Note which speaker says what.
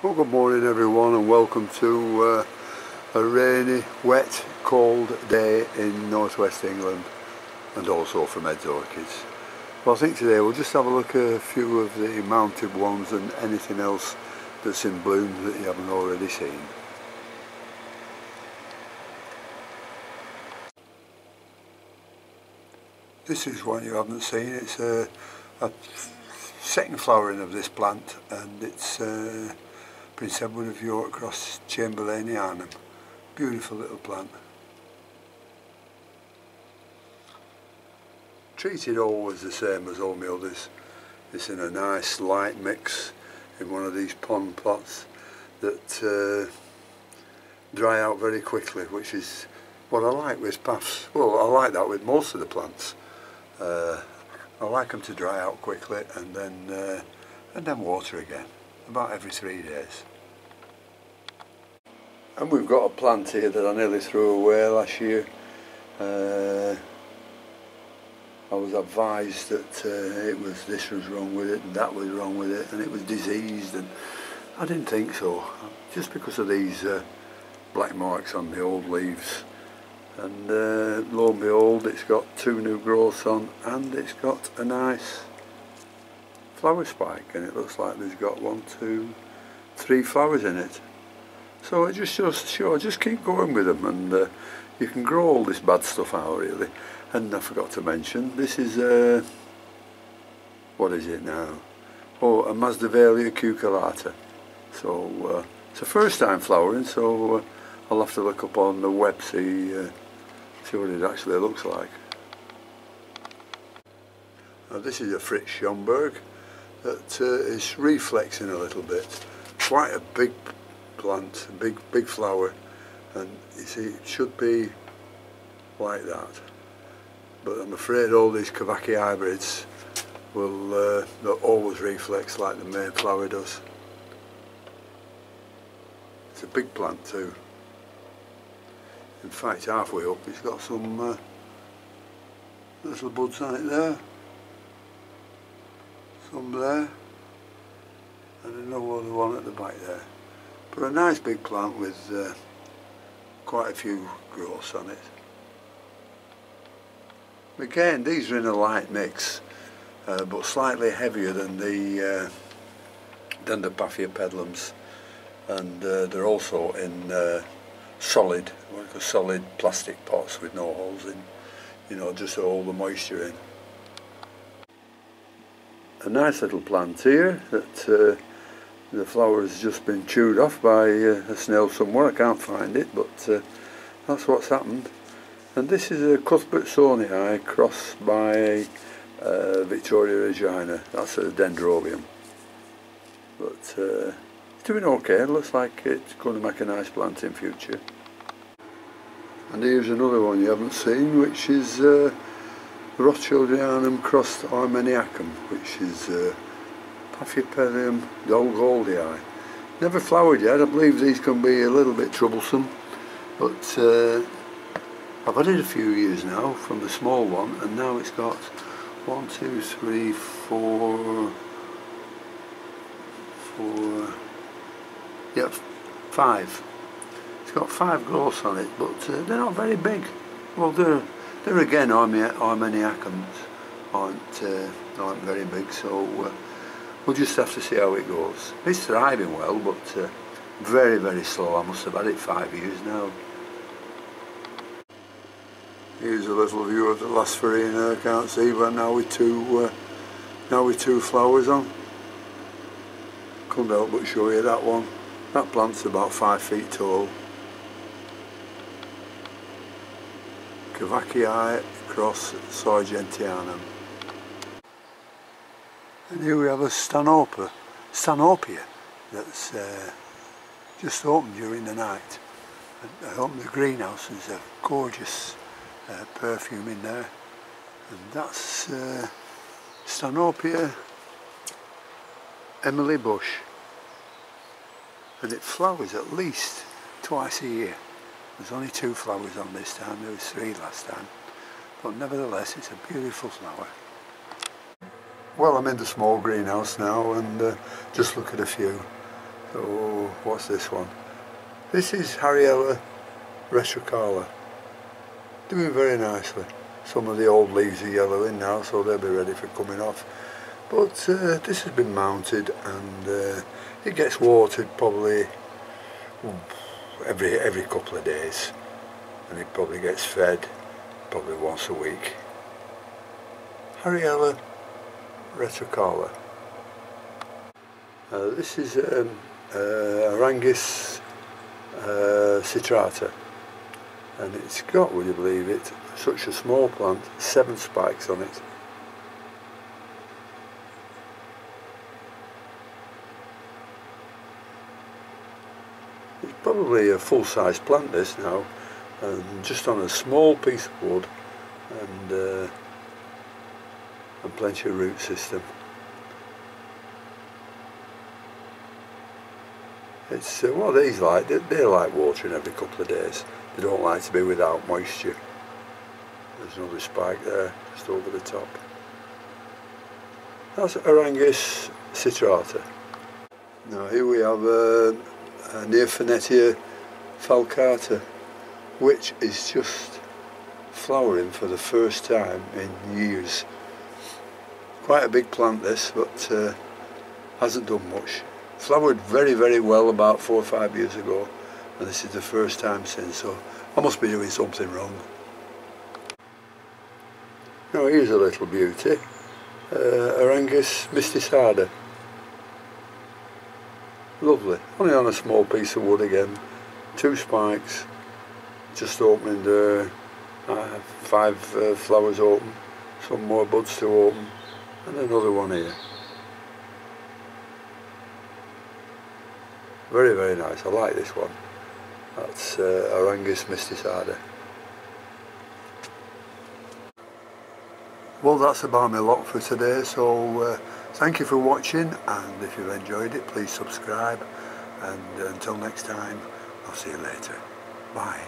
Speaker 1: Well, good morning everyone, and welcome to a rainy, wet, cold day in northwest England, and also from Ed's Orchids. Well, I think today we'll just have a look at a few of the mounted ones and anything else that's in bloom that you haven't already seen. This is one you haven't seen. It's a second flowering of this plant, and it's Prince Edward of York cross Chamberlainianum. Beautiful little plant. Treated always the same as all my others. It's in a nice light mix in one of these pond pots that dry out very quickly, which is what I like with paphs. Well, I like that with most of the plants. I like them to dry out quickly and then water again about every 3 days. And we've got a plant here that I nearly threw away last year. I was advised that this was wrong with it and that was wrong with it and it was diseased, and I didn't think so, just because of these black marks on the old leaves. And lo and behold, it's got 2 new growths on, and it's got a nice flower spike, and it looks like there's got 1, 2, 3 flowers in it. So it just shows, sure, just keep going with them, and you can grow all this bad stuff out really. And I forgot to mention, this is what is it now? Oh, a Masdevallia cucullata. So it's a first time flowering, so I'll have to look up on the web, see what it actually looks like. Now this is a Fritz Schomburg that is reflexing a little bit. Quite a big plant, a big flower, and you see it should be like that. But I'm afraid all these Kavaki hybrids will they'll always reflex like the main flower does. It's a big plant too. In fact, halfway up it's got some little buds on it there, some there, and another one at the back there. But a nice big plant with quite a few growths on it. Again, these are in a light mix, but slightly heavier than the Paphiopedilums, and they're also in solid plastic pots with no holes in, you know, just to hold the moisture in. A nice little plant here that the flower has just been chewed off by a snail somewhere. I can't find it, but that's what's happened. And this is a Cuthbertsonii crossed by Victoria Regina. That's a dendrobium. But it's doing okay. It looks like it's going to make a nice plant in future. And here's another one you haven't seen, which is Rothschildianum crossed Armeniacum, which is Paphiopedilum Dolgoldii. Never flowered yet. I believe these can be a little bit troublesome, but I've had it a few years now from the small one, and now it's got 1, 2, 3, 4, 5. It's got 5 growths on it, but they're not very big. Well, they're again Armeniacums aren't very big, so we'll just have to see how it goes. It's thriving well, but very, very slow. I must have had it 5 years now. Here's a little view of the Lasphorina. I can't see, but now with 2 flowers on. Couldn't help but show you that one. That plant's about 5 feet tall. Kavakii cross Sargentianum. And here we have a Stanopia that's just opened during the night. I opened the greenhouse, there's a gorgeous perfume in there, and that's Stanopia Emily Bush, and it flowers at least twice a year. There's only 2 flowers on this time, there was 3 last time, but nevertheless it's a beautiful flower. Well, I'm in the small greenhouse now, and just look at a few. Oh, what's this one? This is Harryella retrocala. Doing very nicely. Some of the old leaves are yellowing now, so they'll be ready for coming off. But this has been mounted, and it gets watered probably every couple of days, and it probably gets fed probably once a week. Harryella retrocala. This is Arangus citrata, and it's got, would you believe it, such a small plant, 7 spikes on it. It's probably a full-size plant this now, and just on a small piece of wood, and plenty of root system. It's what these like, they like watering every couple of days. They don't like to be without moisture. There's another spike there, just over the top. That's Arangus citrata. Now here we have Neophonetia falcata, which is just flowering for the first time in years. Quite a big plant this, but hasn't done much. Flowered very well about 4 or 5 years ago, and this is the first time since, so I must be doing something wrong. Now here's a little beauty, Arangus mysticida. Lovely, only on a small piece of wood again, 2 spikes, just opening there, 5 flowers open, some more buds to open, and another one here. Very nice, I like this one. That's Arangus mysticida. Well, that's about my lot for today, so thank you for watching, and if you've enjoyed it, please subscribe, and until next time, I'll see you later. Bye.